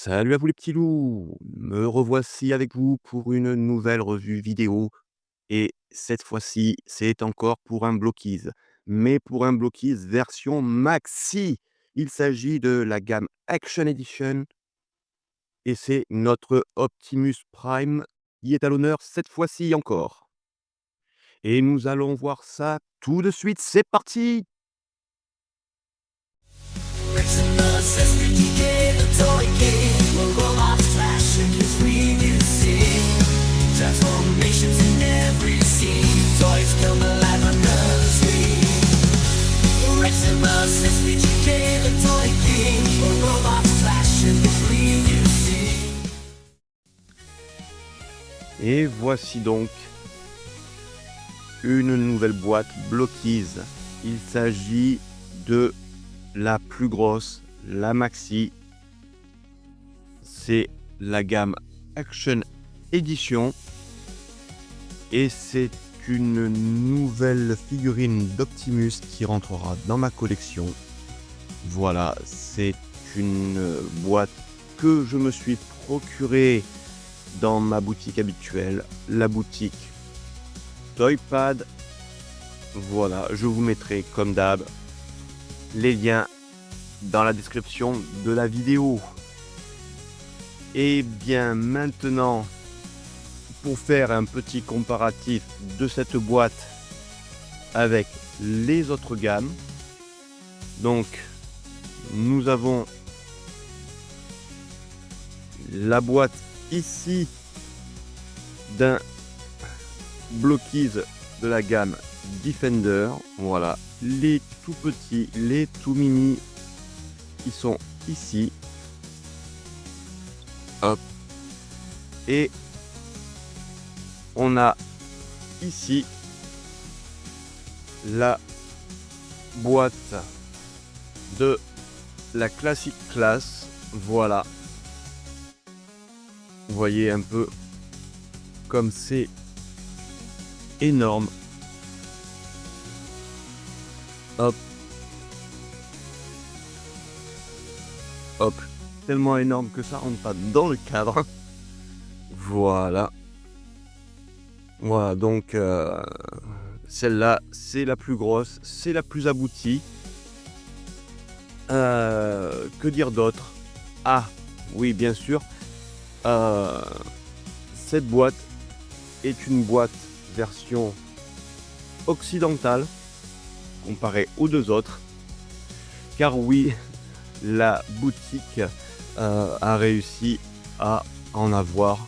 Salut à vous les petits loups, me revoici avec vous pour une nouvelle revue vidéo et cette fois-ci, c'est encore pour un Blokies, mais pour un Blokies version maxi. Il s'agit de la gamme Action Edition et c'est notre Optimus Prime qui est à l'honneur cette fois-ci encore. Et nous allons voir ça tout de suite, c'est parti! Et voici donc une nouvelle boîte Blokies. Il s'agit de la plus grosse, la maxi. C'est la gamme Action Edition. Et c'est une nouvelle figurine d'Optimus qui rentrera dans ma collection. Voilà, c'est une boîte que je me suis procurée dans ma boutique habituelle, la boutique Toypad. Voilà, je vous mettrai comme d'hab les liens dans la description de la vidéo. Et bien maintenant, pour faire un petit comparatif de cette boîte avec les autres gammes, donc nous avons la boîte ici d'un Blokies de la gamme Defender. Voilà, les tout petits, les tout mini, ils sont ici. Hop. Et on a ici la boîte de la Classic Class. Voilà. Vous voyez un peu comme c'est énorme. Hop. Hop. Tellement énorme que ça rentre pas dans le cadre. Voilà. Voilà, donc celle-là, c'est la plus grosse, c'est la plus aboutie. Que dire d'autre? Ah, oui, bien sûr. Cette boîte est une boîte version occidentale comparée aux deux autres. Car oui, la boutique a réussi à en avoir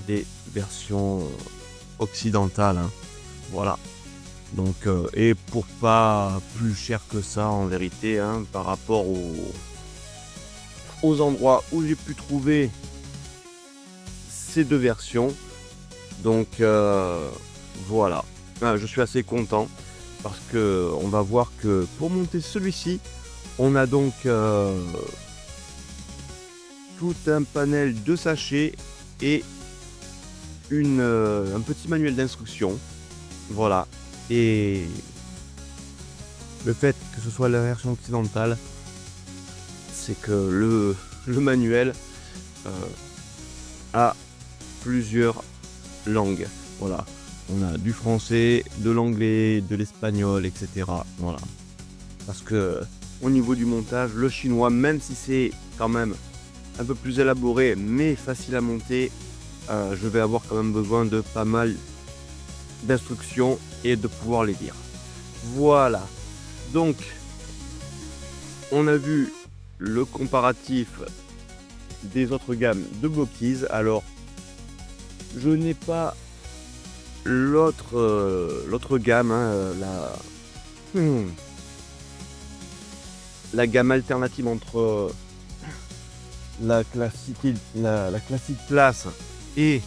des versions occidentales, hein. Voilà. Donc et pour pas plus cher que ça en vérité, hein, par rapport aux endroits où j'ai pu trouver ces deux versions. Donc voilà. Je suis assez content parce que on va voir que pour monter celui-ci, on a donc tout un panel de sachets et un petit manuel d'instruction. Voilà. Et le fait que ce soit la version occidentale, c'est que le manuel a plusieurs langues. Voilà. On a du français, de l'anglais, de l'espagnol, etc. Voilà. Parce que au niveau du montage, le chinois, même si c'est quand même un peu plus élaboré mais facile à monter, je vais avoir quand même besoin de pas mal d'instructions et de pouvoir les lire. Voilà. Donc, on a vu le comparatif des autres gammes de Blokies. Alors, je n'ai pas l'autre gamme, hein, la gamme alternative entre la classique classe et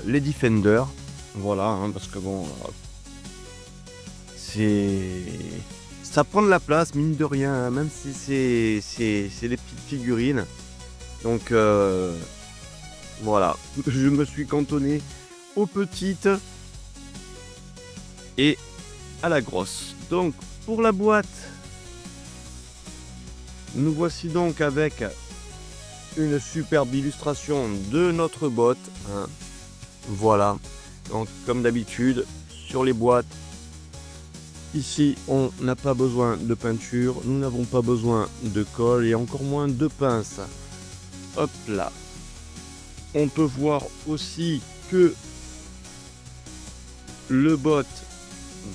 les Defender. Voilà, hein, parce que bon, ça prend de la place mine de rien, hein, même si c'est des petites figurines. Donc voilà, je me suis cantonné aux petites et à la grosse. Donc pour la boîte, nous voici donc avec une superbe illustration de notre boîte, hein. Voilà, donc comme d'habitude sur les boîtes, ici on n'a pas besoin de peinture, nous n'avons pas besoin de colle et encore moins de pince. Hop là, on peut voir aussi que le bot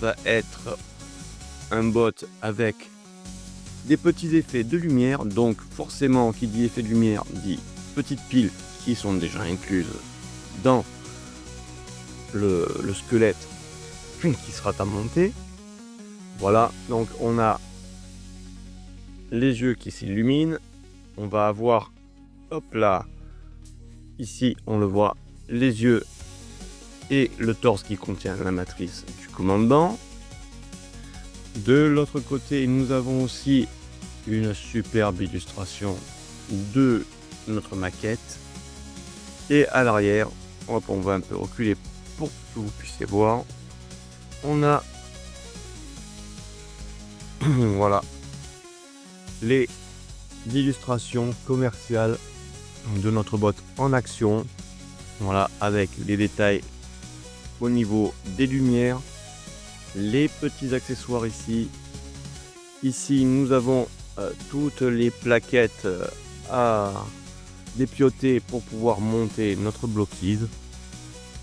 va être un bot avec des petits effets de lumière, donc forcément qui dit effet de lumière dit petites piles qui sont déjà incluses dans le squelette qui sera à monter. Voilà, donc on a les yeux qui s'illuminent, on va avoir, hop là, ici on le voit, les yeux et le torse qui contient la matrice du commandant. De l'autre côté, nous avons aussi une superbe illustration de notre maquette. Et à l'arrière, hop, on va un peu reculer pour que vous puissiez voir. On a voilà les illustrations commerciales de notre bot en action. Voilà, avec les détails au niveau des lumières, les petits accessoires ici. Ici, nous avons toutes les plaquettes à dépioter pour pouvoir monter notre blockise.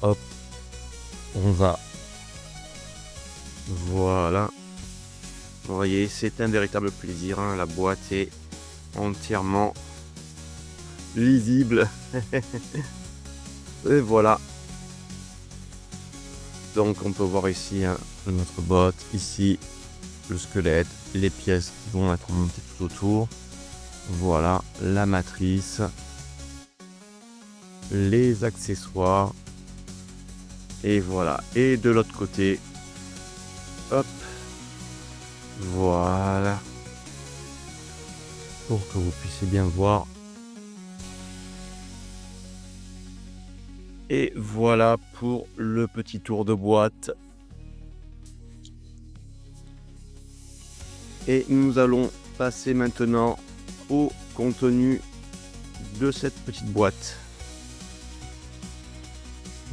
Hop, on va. Voilà. Vous voyez, c'est un véritable plaisir, hein. La boîte est entièrement lisible. Et voilà. Donc on peut voir ici, hein, notre botte, ici le squelette, les pièces qui vont être montées tout autour. Voilà la matrice, les accessoires. Et voilà. Et de l'autre côté, hop, voilà. Pour que vous puissiez bien voir. Et voilà pour le petit tour de boîte. Et nous allons passer maintenant au contenu de cette petite boîte.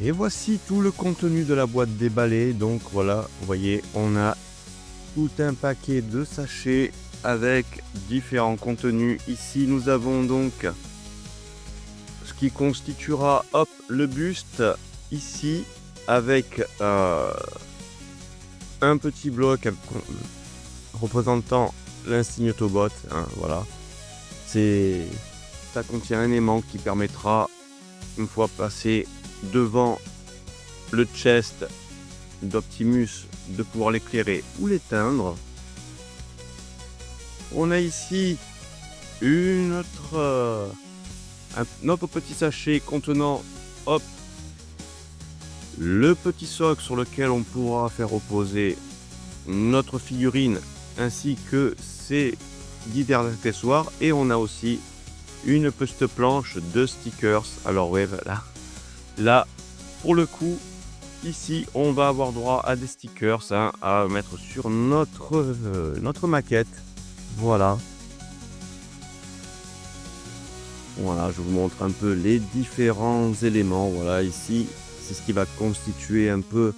Et voici tout le contenu de la boîte déballée. Donc voilà, vous voyez, on a tout un paquet de sachets avec différents contenus. Ici, nous avons donc ce qui constituera, hop, le buste ici avec un petit bloc représentant l'insigne Autobot, hein, voilà. Ça contient un aimant qui permettra, une fois passé devant le chest d'Optimus, de pouvoir l'éclairer ou l'éteindre. On a ici un autre petit sachet contenant, hop, le petit socle sur lequel on pourra faire reposer notre figurine ainsi que ses divers accessoires. Et on a aussi une petite planche de stickers. Alors ouais, voilà. Là, pour le coup, ici, on va avoir droit à des stickers, hein, à mettre sur notre maquette. Voilà. Voilà, je vous montre un peu les différents éléments. Voilà, ici, c'est ce qui va constituer un peu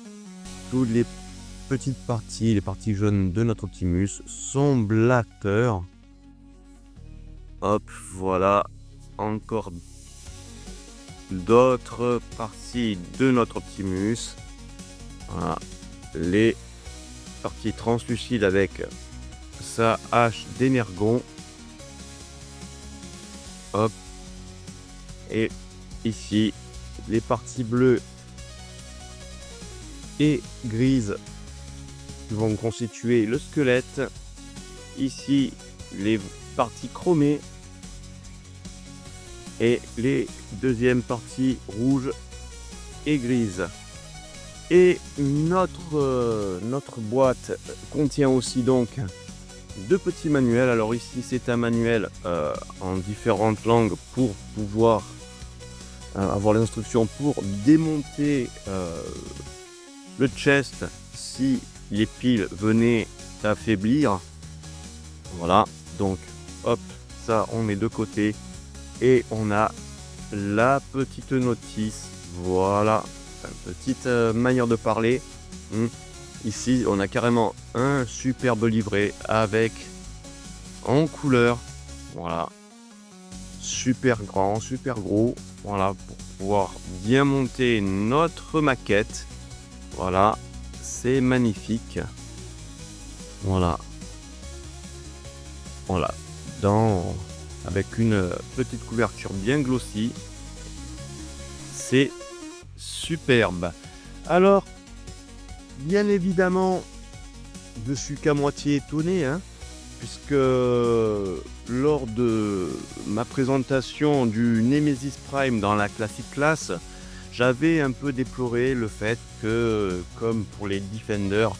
toutes les petites parties, les parties jaunes de notre Optimus, son blatter. Hop, voilà, encore d'autres parties de notre Optimus. Voilà, les parties translucides avec sa hache d'énergon. Hop, et ici les parties bleues et grises vont constituer le squelette. Ici les parties chromées et les deuxièmes parties rouges et grises. Et notre boîte contient aussi donc deux petits manuels. Alors ici c'est un manuel en différentes langues pour pouvoir avoir les instructions pour démonter le chest si les piles venaient à affaiblir. Voilà, donc hop, ça on met de côté. Et on a la petite notice. Voilà, petite manière de parler. Ici, on a carrément un superbe livret avec en couleur. Voilà, super grand, super gros. Voilà, pour pouvoir bien monter notre maquette. Voilà, c'est magnifique. Voilà, voilà, avec une petite couverture bien glossy. C'est superbe. Alors, bien évidemment, je suis qu'à moitié étonné, puisque lors de ma présentation du Nemesis Prime dans la Classic Class, j'avais un peu déploré le fait que, comme pour les Defenders,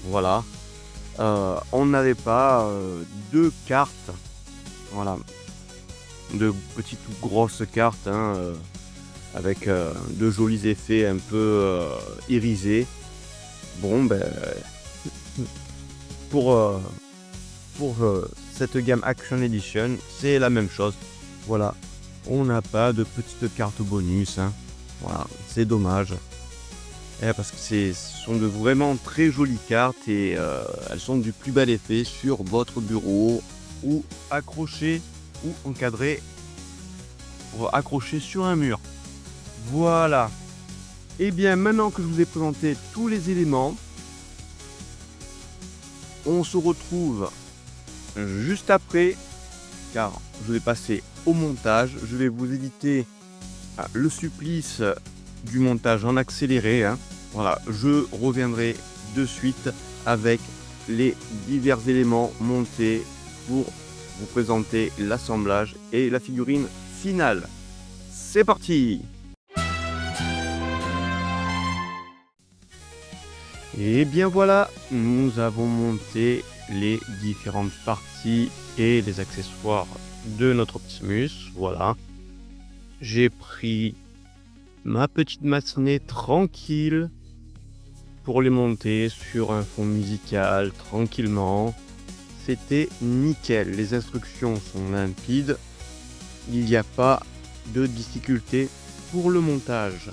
voilà, on n'avait pas deux cartes, voilà, de petites ou grosses cartes, avec de jolis effets un peu irisés. Bon, ben, pour cette gamme Action Edition, c'est la même chose. Voilà, on n'a pas de petites cartes bonus. Voilà, c'est dommage. Parce que ce sont de vraiment très jolies cartes et elles sont du plus bel effet sur votre bureau ou accrochées ou encadrées pour accrocher sur un mur. Voilà. Et bien maintenant que je vous ai présenté tous les éléments, on se retrouve juste après, car je vais passer au montage. Je vais vous éviter le supplice du montage en accéléré. Voilà, je reviendrai de suite avec les divers éléments montés pour vous présenter l'assemblage et la figurine finale. C'est parti! Et bien voilà, nous avons monté les différentes parties et les accessoires de notre Optimus. Voilà, j'ai pris ma petite maçonnée tranquille pour les monter sur un fond musical tranquillement. C'était nickel, les instructions sont limpides, il n'y a pas de difficulté pour le montage.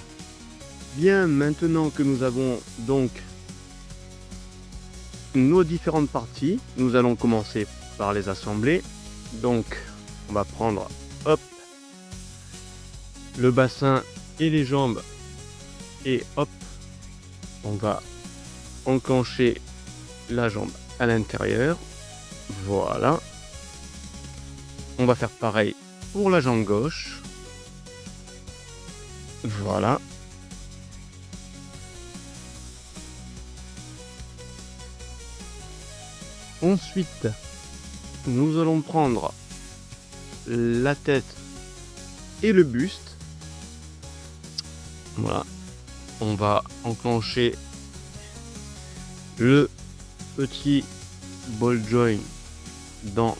Bien, maintenant que nous avons donc nos différentes parties, nous allons commencer par les assembler. Donc on va prendre le bassin et les jambes et on va enclencher la jambe à l'intérieur. Voilà, on va faire pareil pour la jambe gauche. Voilà, ensuite nous allons prendre la tête et le buste. Voilà, on va enclencher le petit ball joint dans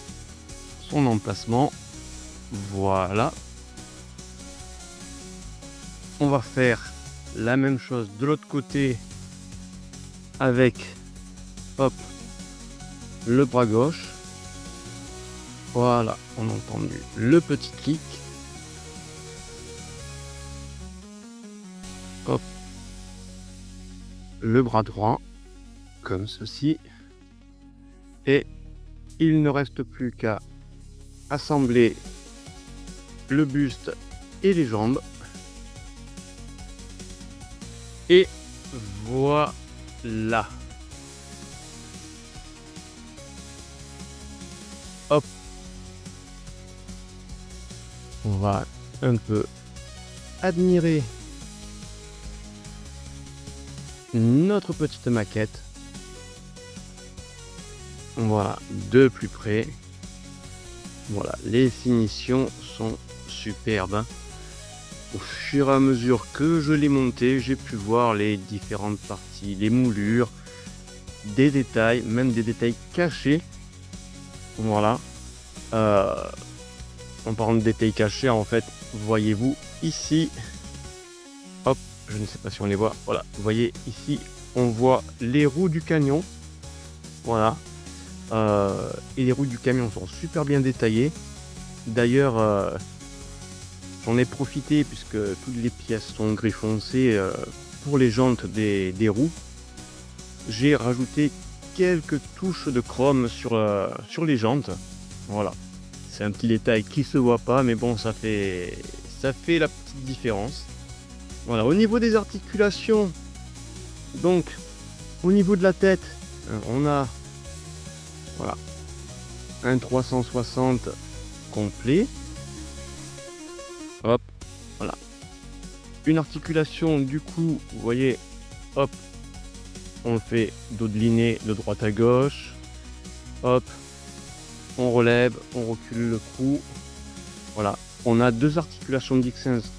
son emplacement. Voilà, on va faire la même chose de l'autre côté avec le bras gauche. Voilà, on a entendu le petit clic. Le bras droit comme ceci, et il ne reste plus qu'à assembler le buste et les jambes, et voilà. On va un peu admirer notre petite maquette. Voilà, de plus près. Voilà, les finitions sont superbes. Au fur et à mesure que je l'ai monté, j'ai pu voir les différentes parties, les moulures, des détails, même des détails cachés. Voilà. En parlant de détails cachés, en fait, voyez-vous ici, je ne sais pas si on les voit, voilà, vous voyez ici, on voit les roues du camion, voilà, et les roues du camion sont super bien détaillées, D'ailleurs, j'en ai profité puisque toutes les pièces sont gris foncé pour les jantes des roues. J'ai rajouté quelques touches de chrome sur les jantes. Voilà. C'est un petit détail qui se voit pas, mais bon, ça fait la petite différence. Voilà. Au niveau des articulations, donc au niveau de la tête, on a voilà un 360 complet. Hop, voilà. Une articulation du cou, vous voyez, hop, on le fait dodelinée de droite à gauche. Hop, on relève, on recule le cou. Voilà, on a deux articulations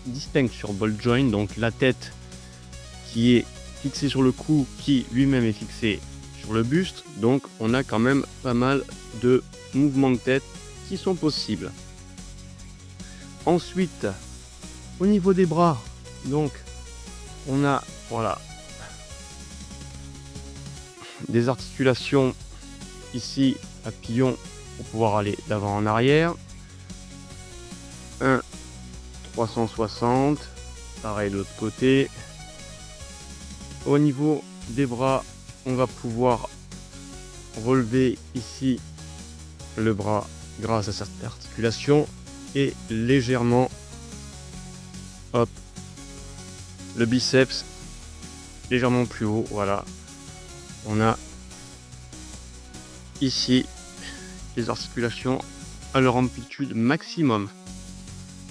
distinctes sur ball joint, donc la tête qui est fixée sur le cou, qui lui-même est fixé sur le buste. Donc on a quand même pas mal de mouvements de tête qui sont possibles. Ensuite, au niveau des bras, donc on a voilà des articulations ici à pillon pour pouvoir aller d'avant en arrière. Un 360, pareil de l'autre côté. Au niveau des bras, on va pouvoir relever ici le bras grâce à cette articulation et légèrement, hop, le biceps légèrement plus haut. Voilà, on a ici les articulations à leur amplitude maximum.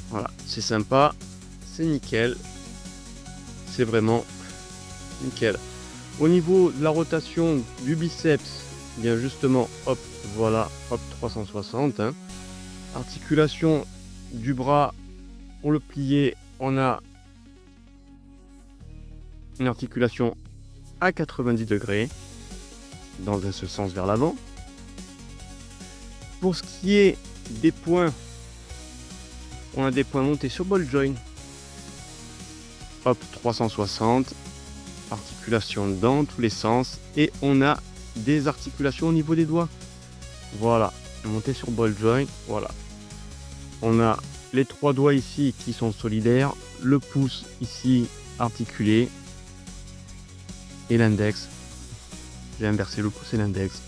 Voilà, c'est sympa, c'est nickel, c'est vraiment nickel. Au niveau de la rotation du biceps, bien justement, hop, voilà, hop, 360. Hein. Articulation du bras, pour le plier, on a une articulation à 90 degrés, dans un seul sens vers l'avant. Pour ce qui est des points, on a des points montés sur ball joint. Hop, 360. Articulation dans tous les sens. Et on a des articulations au niveau des doigts. Voilà, monté sur ball joint. Voilà. On a les trois doigts ici qui sont solidaires. Le pouce ici articulé. Et l'index. J'ai inversé le pouce et l'index.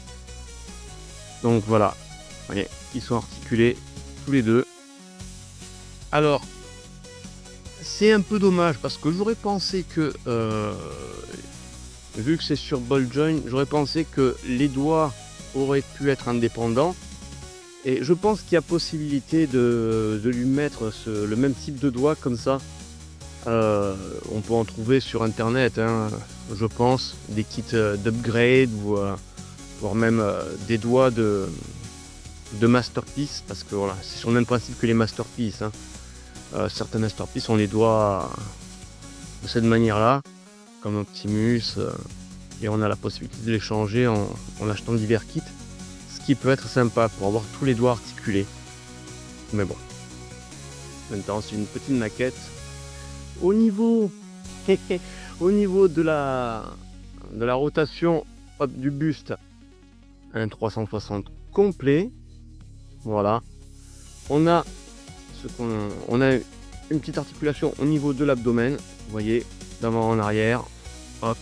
Donc voilà. Vous voyez, ils sont articulés tous les deux. Alors, c'est un peu dommage parce que j'aurais pensé que, vu que c'est sur ball joint, j'aurais pensé que les doigts auraient pu être indépendants. Et je pense qu'il y a possibilité de lui mettre le même type de doigt comme ça. On peut en trouver sur internet, hein, je pense, des kits d'upgrade ou voire même des doigts de masterpiece, parce que voilà, c'est sur le même principe que les masterpiece. Hein. Certains masterpiece ont les doigts de cette manière-là, comme Optimus, et on a la possibilité de les changer en achetant divers kits, ce qui peut être sympa pour avoir tous les doigts articulés. Mais bon, maintenant c'est une petite maquette. Au niveau, de la rotation, hop, du buste, un 360 complet. Voilà, on a une petite articulation au niveau de l'abdomen, vous voyez, d'avant en arrière, hop,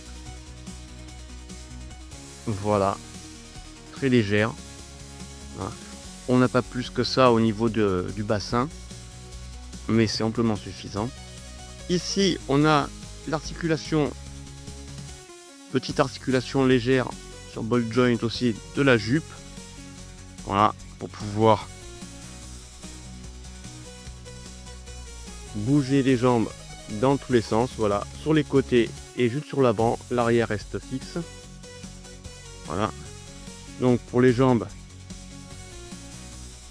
voilà, très légère. Voilà. On n'a pas plus que ça au niveau du bassin, mais c'est amplement suffisant. Ici, on a l'articulation, petite articulation légère sur ball joint aussi de la jupe. Voilà, pour pouvoir bouger les jambes dans tous les sens. Voilà, sur les côtés et juste sur l'avant, l'arrière reste fixe. Voilà. Donc pour les jambes,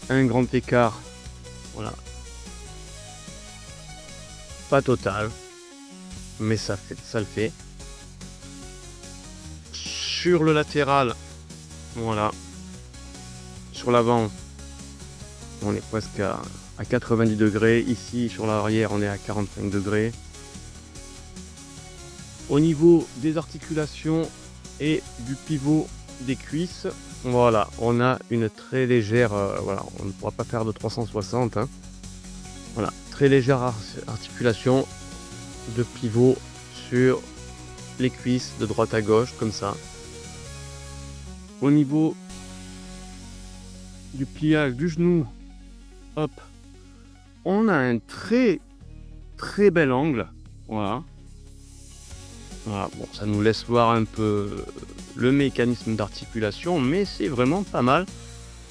un grand écart. Voilà. Pas total, mais ça le fait. Sur le latéral, voilà. Sur l'avant, on est presque à 90 degrés. Ici, sur l'arrière, on est à 45 degrés. Au niveau des articulations et du pivot des cuisses, Voilà, on a une très légère, voilà, on ne pourra pas faire de 360, hein. Voilà, très légère articulation de pivot sur les cuisses de droite à gauche, comme ça. Au niveau du pliage du genou, hop, on a un très bel angle. Voilà. Voilà, bon, ça nous laisse voir un peu le mécanisme d'articulation, mais c'est vraiment pas mal.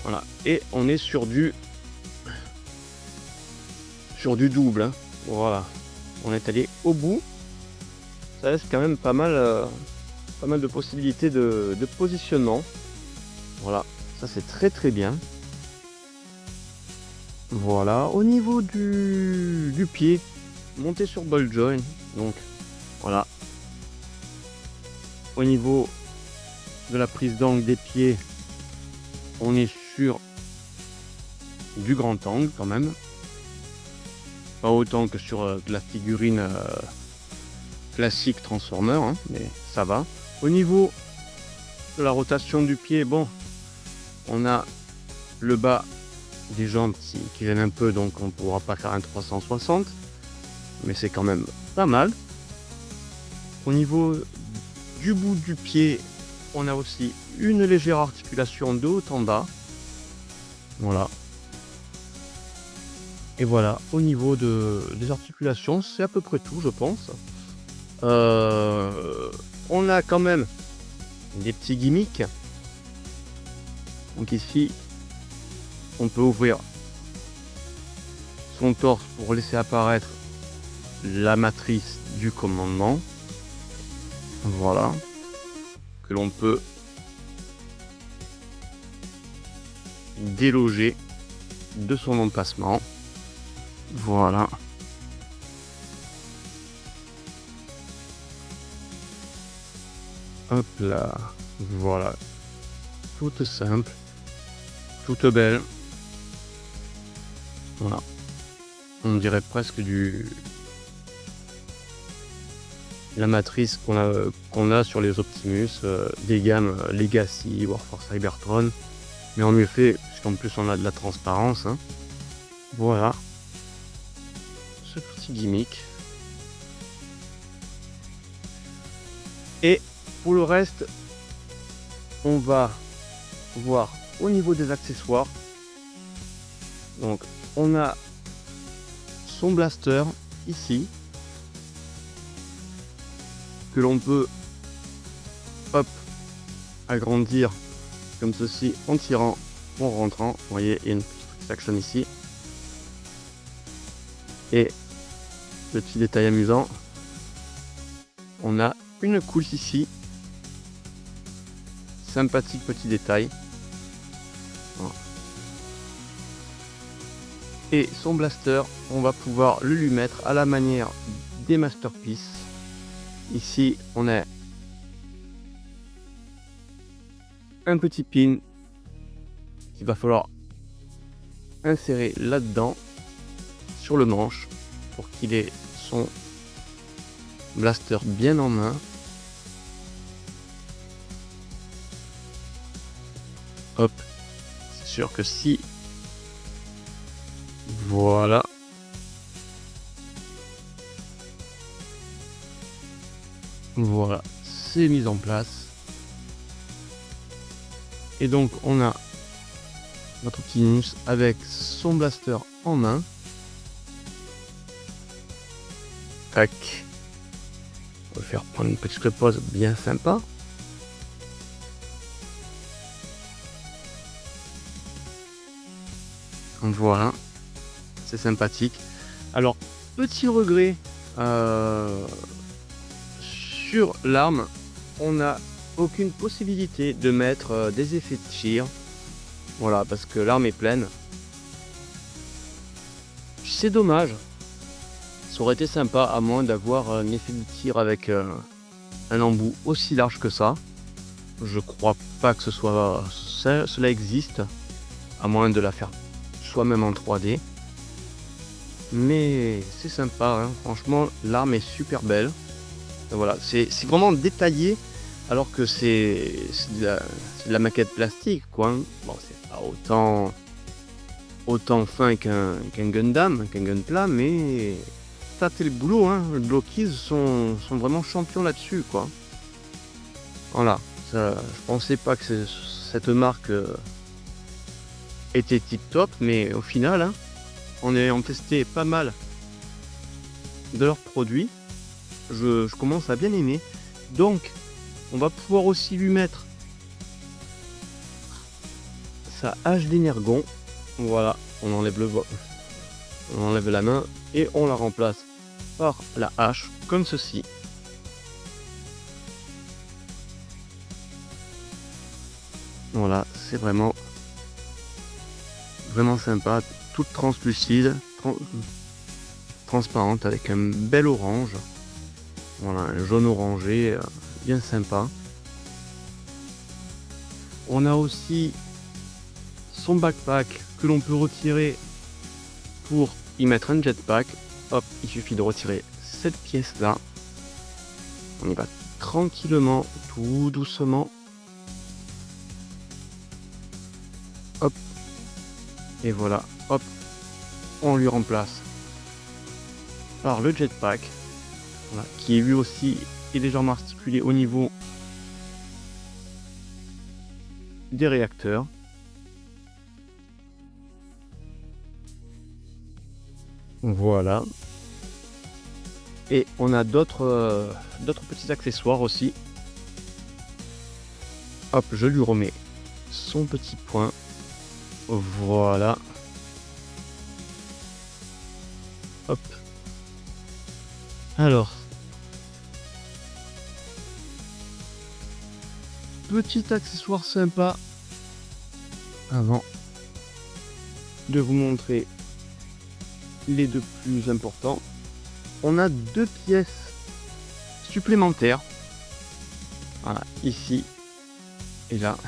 Voilà, et on est sur du double, hein. Voilà, on est allé au bout. Ça laisse quand même pas mal de possibilités de positionnement. Voilà, ça c'est très bien. Voilà, au niveau du pied, monter sur ball joint. Donc voilà, au niveau de la prise d'angle des pieds, on est sur du grand angle quand même. Pas autant que sur de la figurine classique Transformer, hein, mais ça va. Au niveau de la rotation du pied, bon, on a le bas des jambes qui gêne un peu, donc on ne pourra pas faire un 360, mais c'est quand même pas mal. Au niveau du bout du pied, on a aussi une légère articulation de haut en bas. Voilà. Et voilà, au niveau des articulations, c'est à peu près tout, je pense. On a quand même des petits gimmicks. Donc ici, on peut ouvrir son torse pour laisser apparaître la matrice du commandement. Voilà. Que l'on peut déloger de son emplacement. Voilà. Hop là. Voilà. Toute simple. Toute belle. Voilà. On dirait presque la matrice qu'on a sur les Optimus des gammes Legacy, Warforce Cybertron. Mais en mieux fait, puisqu'en plus on a de la transparence, hein. Voilà. Ce petit gimmick. Et pour le reste, on va voir au niveau des accessoires. Donc on a son blaster ici que l'on peut hop agrandir comme ceci en tirant, en rentrant. Vous voyez, il y a une petite action ici. Et petit détail amusant, on a une couche ici. Sympathique petit détail. Voilà. Et son blaster, on va pouvoir le lui mettre à la manière des Masterpiece. Ici, on a un petit pin qu'il va falloir insérer là-dedans sur le manche pour qu'il ait son blaster bien en main. Hop, c'est sûr que si voilà, voilà, c'est mis en place. Et donc on a notre Optimus avec son blaster en main. Tac. On va faire prendre une petite pause bien sympa. Voilà, c'est sympathique. Alors, petit regret sur l'arme, on n'a aucune possibilité de mettre des effets de tir. Voilà, parce que l'arme est pleine. C'est dommage. Ça aurait été sympa, à moins d'avoir un effet de tir avec un embout aussi large que ça. Je crois pas que cela existe, à moins de la faire soi-même en 3D. Mais c'est sympa, hein. Franchement, l'arme est super belle. Et voilà, c'est vraiment détaillé Alors que c'est de la maquette plastique, quoi, hein. Bon, c'est pas autant fin qu'un Gundam, qu'un Gunpla, mais ça fait le boulot, hein. Les Blockies sont vraiment champions là-dessus, quoi. Voilà, ça, je pensais pas que cette marque était tip top, mais au final, hein, en ayant testé pas mal de leurs produits, je commence à bien aimer. Donc, on va pouvoir aussi lui mettre sa hache d'énergon. Voilà, on enlève on enlève la main et on la remplace par la hache, comme ceci. Voilà, c'est vraiment sympa, toute translucide, transparente avec un bel orange. Voilà, un jaune orangé, bien sympa. On a aussi son backpack que l'on peut retirer pour y mettre un jetpack. Hop, il suffit de retirer cette pièce là. On y va tranquillement, tout doucement. Hop. Et voilà, hop, on lui remplace par le jetpack, voilà, qui lui aussi est légèrement articulé au niveau des réacteurs. Voilà. Et on a d'autres petits accessoires aussi. Hop, je lui remets son petit point. Voilà. Hop. Alors. Petit accessoire sympa. Avant de vous montrer les deux plus importants. On a deux pièces supplémentaires. Voilà, ici et là.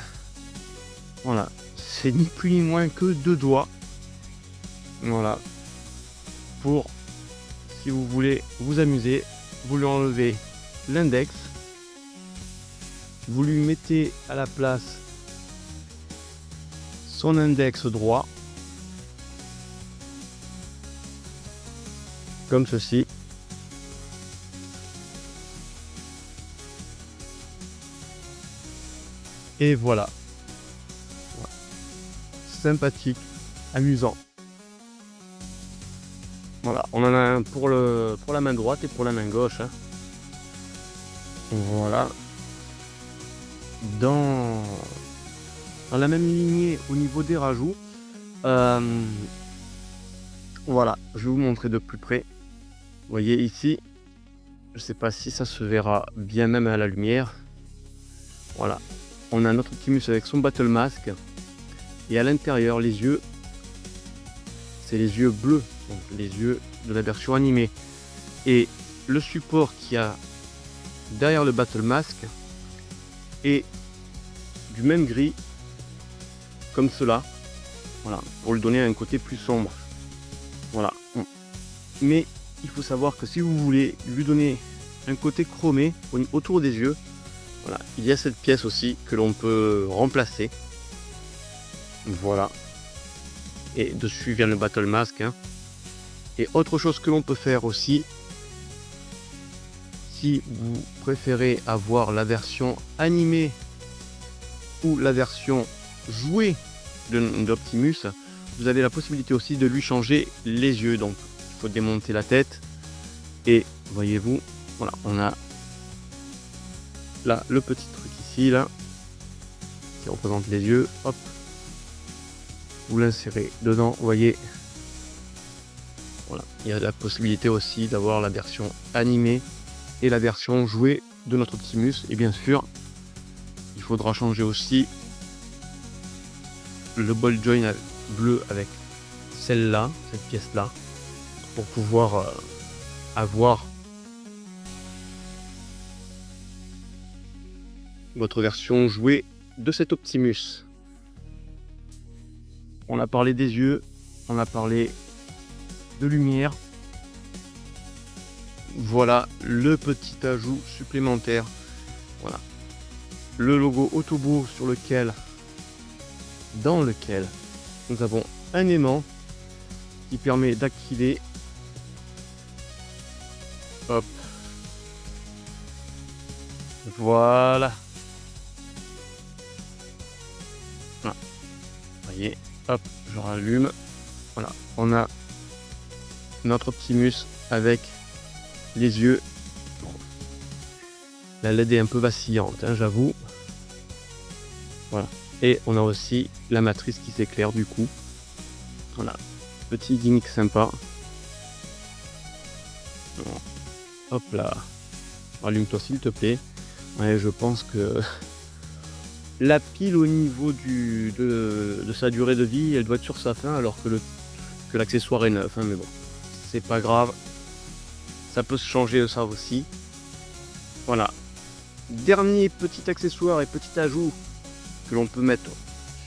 Voilà. C'est ni plus ni moins que 2 doigts. Voilà. Pour, si vous voulez vous amuser, vous lui enlevez l'index. Vous lui mettez à la place son index droit. Comme ceci. Et voilà. Sympathique, amusant. Voilà, on en a un pour la main droite et pour la main gauche, hein. Voilà. Dans la même lignée au niveau des rajouts, voilà, je vais vous montrer de plus près. Vous voyez ici, je sais pas si ça se verra bien même à la lumière. Voilà, on a notre Optimus avec son Battle Mask. Et à l'intérieur, les yeux, c'est les yeux bleus, donc les yeux de la version animée. Et le support qu'il y a derrière le Battle Mask est du même gris, comme cela. Voilà, pour lui donner un côté plus sombre. Voilà. Mais il faut savoir que si vous voulez lui donner un côté chromé autour des yeux, voilà, il y a cette pièce aussi que l'on peut remplacer. Voilà. Et dessus vient le Battle Mask, hein. Et autre chose que l'on peut faire aussi, si vous préférez avoir la version animée ou la version jouée d'Optimus, vous avez la possibilité aussi de lui changer les yeux. Donc il faut démonter la tête et voyez-vous, voilà, on a là le petit truc ici là qui représente les yeux. Hop, vous l'insérez dedans, vous voyez. Voilà, il y a la possibilité aussi d'avoir la version animée et la version jouée de notre Optimus. Et bien sûr, il faudra changer aussi le ball joint bleu avec celle-là, cette pièce-là, pour pouvoir avoir votre version jouée de cet Optimus. On a parlé des yeux, on a parlé de lumière. Voilà le petit ajout supplémentaire. Voilà, le logo Autobo dans lequel nous avons un aimant qui permet d'activer. Hop. Voilà. Voilà. Vous voyez, hop, je rallume. Voilà, on a notre Optimus avec les yeux. La LED est un peu vacillante, hein, j'avoue. Voilà. Et on a aussi la matrice qui s'éclaire du coup. Voilà. Petit gimmick sympa. Hop là. Allume-toi s'il te plaît. Ouais, je pense que la pile au niveau de sa durée de vie, elle doit être sur sa fin alors que l'accessoire est neuf. Hein, mais bon, c'est pas grave. Ça peut se changer ça aussi. Voilà. Dernier petit accessoire et petit ajout que l'on peut mettre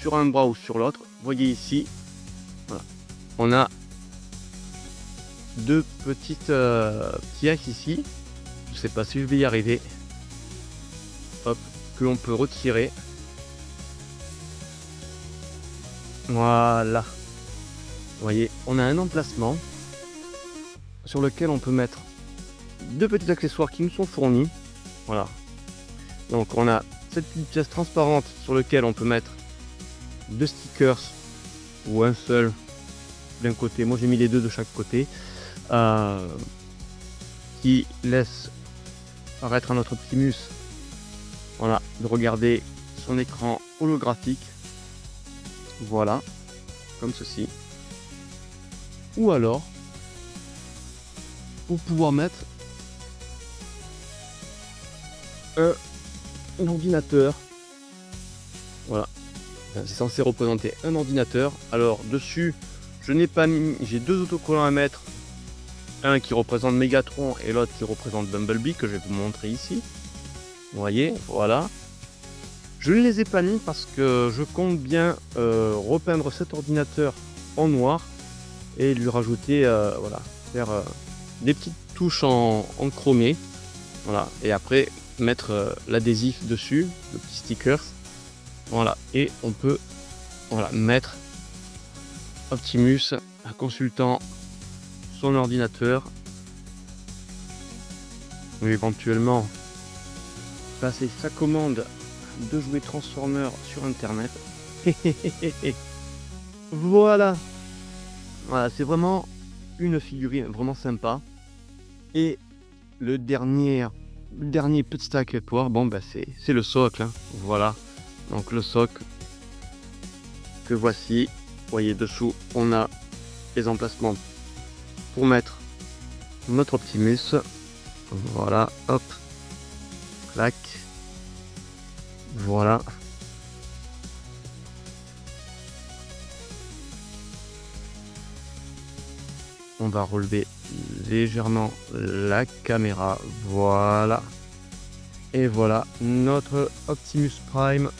sur un bras ou sur l'autre. Voyez ici, voilà. On a deux petites pièces ici. Je sais pas si je vais y arriver. Hop, que l'on peut retirer. Voilà. Vous voyez, on a un emplacement sur lequel on peut mettre deux petits accessoires qui nous sont fournis. Voilà. Donc on a cette petite pièce transparente sur laquelle on peut mettre deux stickers ou un seul d'un côté. Moi j'ai mis les deux de chaque côté qui laisse paraître à notre Optimus, voilà, de regarder son écran holographique. Voilà, comme ceci. Ou alors pour pouvoir mettre un ordinateur. Voilà, c'est censé représenter un ordinateur. Alors dessus, je n'ai pas mis, j'ai deux autocollants à mettre, un qui représente Megatron et l'autre qui représente Bumblebee, que je vais vous montrer ici. Vous voyez, voilà. Je ne les ai pas mis parce que je compte bien repeindre cet ordinateur en noir et lui rajouter, voilà, faire des petites touches en chromé. Voilà, et après mettre l'adhésif dessus, le petit sticker. Voilà, et on peut, voilà, mettre Optimus consultant son ordinateur, ou éventuellement passer sa commande de jouer Transformers sur internet. Voilà, voilà, c'est vraiment une figurine vraiment sympa. Et le dernier petit accessoire, bon bah c'est le socle, hein. Voilà, donc le socle que voici. Vous voyez, dessous on a les emplacements pour mettre notre Optimus. Voilà, hop, clac, voilà. On va relever légèrement la caméra, voilà. Et voilà notre Optimus Prime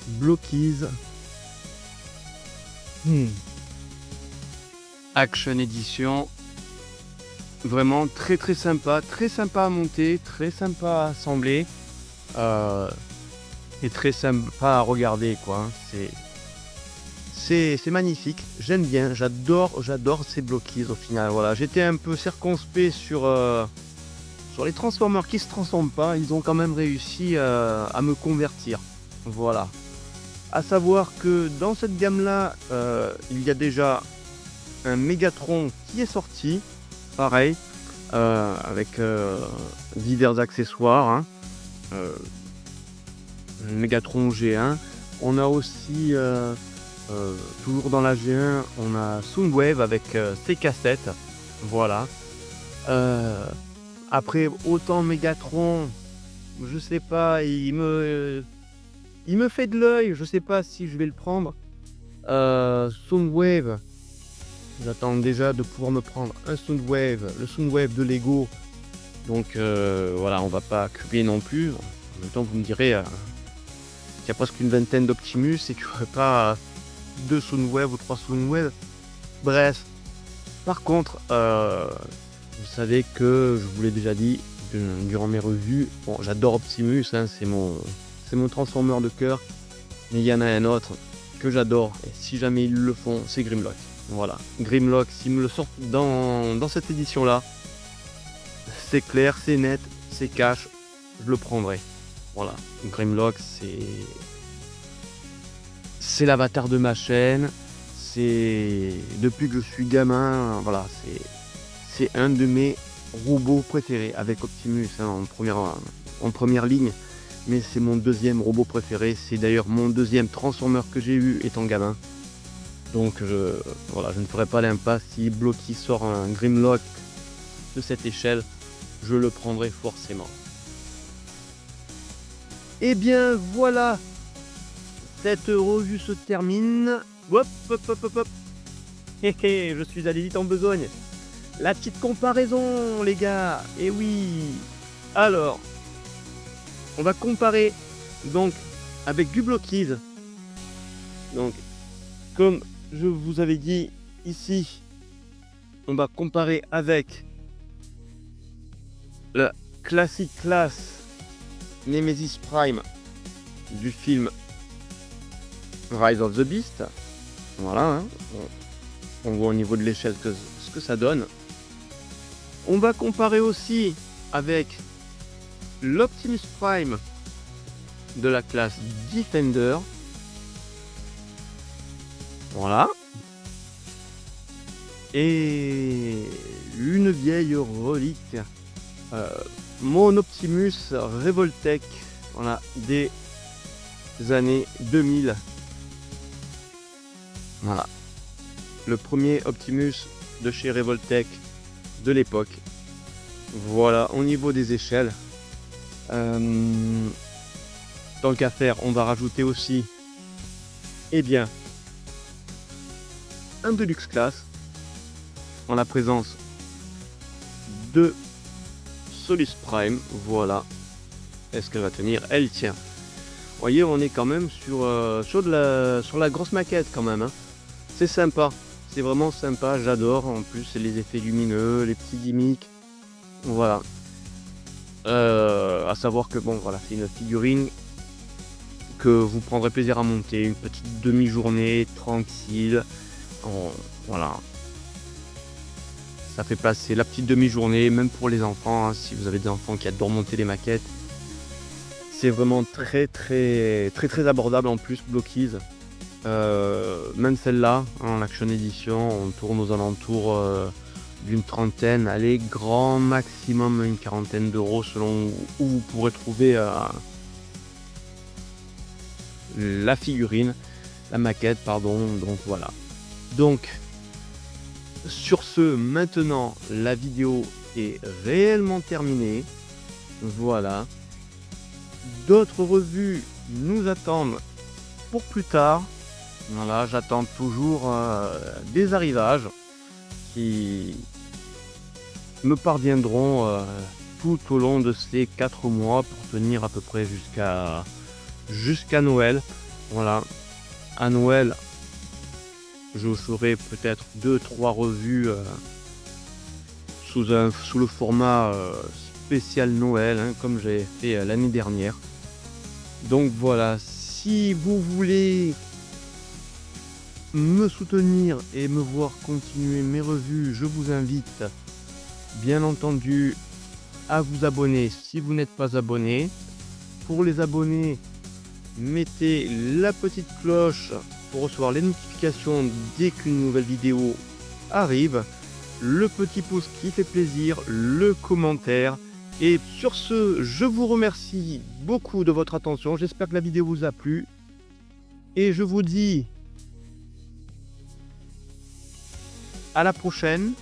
Blockies Action Edition. Vraiment très sympa à monter, très sympa à assembler, et très sympa à regarder quoi. C'est magnifique, j'aime bien, j'adore ces Blockies au final. Voilà, j'étais un peu circonspect sur les Transformers qui se transforment pas. Ils ont quand même réussi à me convertir. Voilà. À savoir que dans cette gamme là, il y a déjà un Megatron qui est sorti, pareil, avec divers accessoires, hein. Megatron G1. On a aussi toujours dans la G1, on a Soundwave avec ses cassettes. Voilà. Après, autant Megatron, je sais pas, il me fait de l'œil, je sais pas si je vais le prendre. Soundwave, j'attends déjà de pouvoir me prendre un Soundwave, le Soundwave de Lego. Donc voilà, on va pas culer non plus. En même temps, vous me direz qu'il y a presque une vingtaine d'Optimus et qu'il n'y aurait pas 2 Soundwave ou 3 Soundwave. Bref, par contre, vous savez que je vous l'ai déjà dit durant mes revues, bon, j'adore Optimus, hein, c'est c'est mon Transformer de cœur. Mais il y en a un autre que j'adore, et si jamais ils le font, c'est Grimlock. Voilà, Grimlock, s'ils me le sortent dans cette édition-là, c'est clair, c'est net, c'est cash, je le prendrai. Voilà, Grimlock, c'est l'avatar de ma chaîne. C'est depuis que je suis gamin, voilà, c'est un de mes robots préférés avec Optimus hein, en première ligne. Mais c'est mon deuxième robot préféré. C'est d'ailleurs mon deuxième Transformer que j'ai eu étant gamin. Donc voilà, je ne ferai pas l'impasse. Si Blocky sort un Grimlock de cette échelle, je le prendrai forcément. Et bien voilà, cette revue se termine. Hop, hop, hop, hop, hop. Hé hé, je suis allé vite en besogne. La petite comparaison, les gars. Et oui. Alors, on va comparer donc avec du Blockies. Donc, comme je vous avais dit ici, on va comparer avec la classique classe Nemesis Prime du film Rise of the Beast. Voilà, hein. On voit au niveau de l'échelle ce que ça donne. On va comparer aussi avec l'Optimus Prime de la classe Defender. Voilà. Et une vieille relique. Mon Optimus Revoltech. Voilà, des années 2000. Voilà. Le premier Optimus de chez Revoltech de l'époque. Voilà, au niveau des échelles. Tant qu'à faire, on va rajouter aussi un Deluxe Class en la présence de Solus Prime. Voilà. Est-ce qu'elle va tenir? Elle tient. Vous voyez, on est quand même sur la grosse maquette quand même. Hein. C'est sympa. C'est vraiment sympa. J'adore. En plus, les effets lumineux, les petits gimmicks. Voilà. À savoir que bon, voilà, c'est une figurine que vous prendrez plaisir à monter. Une petite demi-journée tranquille. Voilà. Ça fait passer la petite demi-journée, même pour les enfants. Hein, si vous avez des enfants qui adorent monter les maquettes. C'est vraiment très abordable en plus, Blockies. Même celle-là, en Action Edition, on tourne aux alentours d'une trentaine, allez, grand maximum une quarantaine d'euros selon où vous pourrez trouver la figurine, la maquette, pardon. Donc voilà. Donc, sur ce, maintenant, la vidéo est réellement terminée. Voilà. D'autres revues nous attendent pour plus tard. Voilà, j'attends toujours des arrivages qui me parviendront tout au long de ces 4 mois pour tenir à peu près jusqu'à Noël. Voilà, à Noël, je vous ferai peut-être 2-3 revues sous le format spécial Noël, hein, comme j'ai fait l'année dernière. Donc voilà, si vous voulez me soutenir et me voir continuer mes revues, je vous invite bien entendu à vous abonner si vous n'êtes pas abonné. Pour les abonnés, mettez la petite cloche pour recevoir les notifications dès qu'une nouvelle vidéo arrive, le petit pouce qui fait plaisir, le commentaire. Et sur ce, je vous remercie beaucoup de votre attention. J'espère que la vidéo vous a plu. Et je vous dis à la prochaine.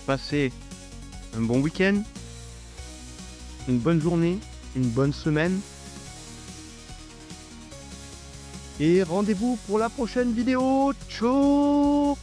Passez un bon week-end, une bonne journée, une bonne semaine. Et rendez-vous pour la prochaine vidéo. Ciao!